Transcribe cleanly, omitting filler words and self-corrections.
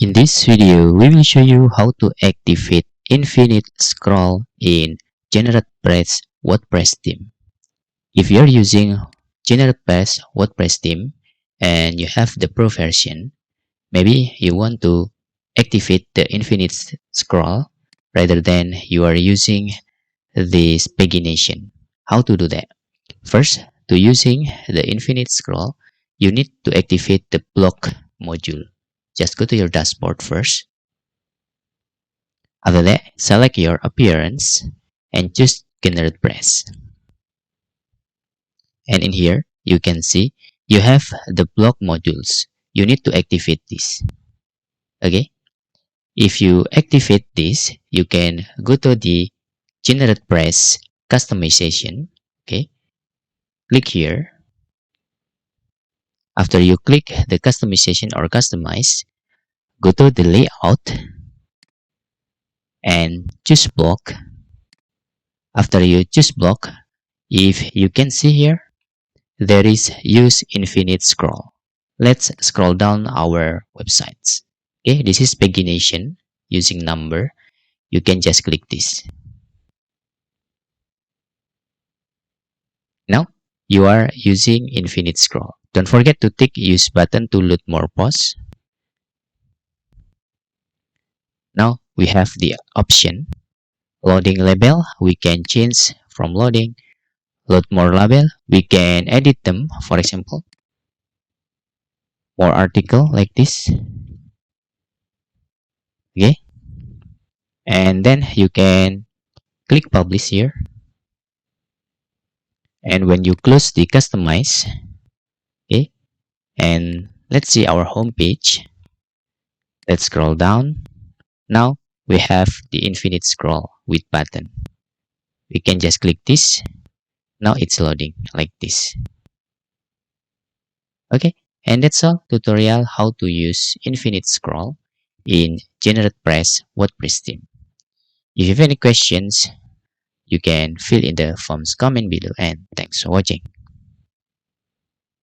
In this video, we will show you how to activate infinite scroll in GeneratePress WordPress theme. If you're using GeneratePress WordPress theme and you have the Pro version, maybe you want to activate the infinite scroll rather than you are using this pagination. How to do that? First, to using the infinite scroll, you need to activate the block module. Just go to your dashboard first. After that, select your appearance and choose GeneratePress. And in here, you can see you have the block modules. You need to activate this. Okay. If you activate this, you can go to the GeneratePress customization. Okay. Click here. After you click the customization or customize, go to the layout and choose block. After you choose block, if you can see here, there is use infinite scroll. Let's scroll down our websites. Okay, this is pagination using number. You can just click this. Now you are using infinite scroll. Don't forget to tick use button to load more posts. Now we have the option loading label. We can change from loading, load more label. We can edit them, for example, more article like this. Okay, and then you can click publish here. And when you close the customize, okay, and let's see our home page. Let's scroll down. Now we have the infinite scroll with button. We can just click this. Now it's loading like this. Okay, and that's all tutorial how to use infinite scroll in GeneratePress WordPress theme. If you have any questions, you can fill in the forms comment below, and thanks for watching.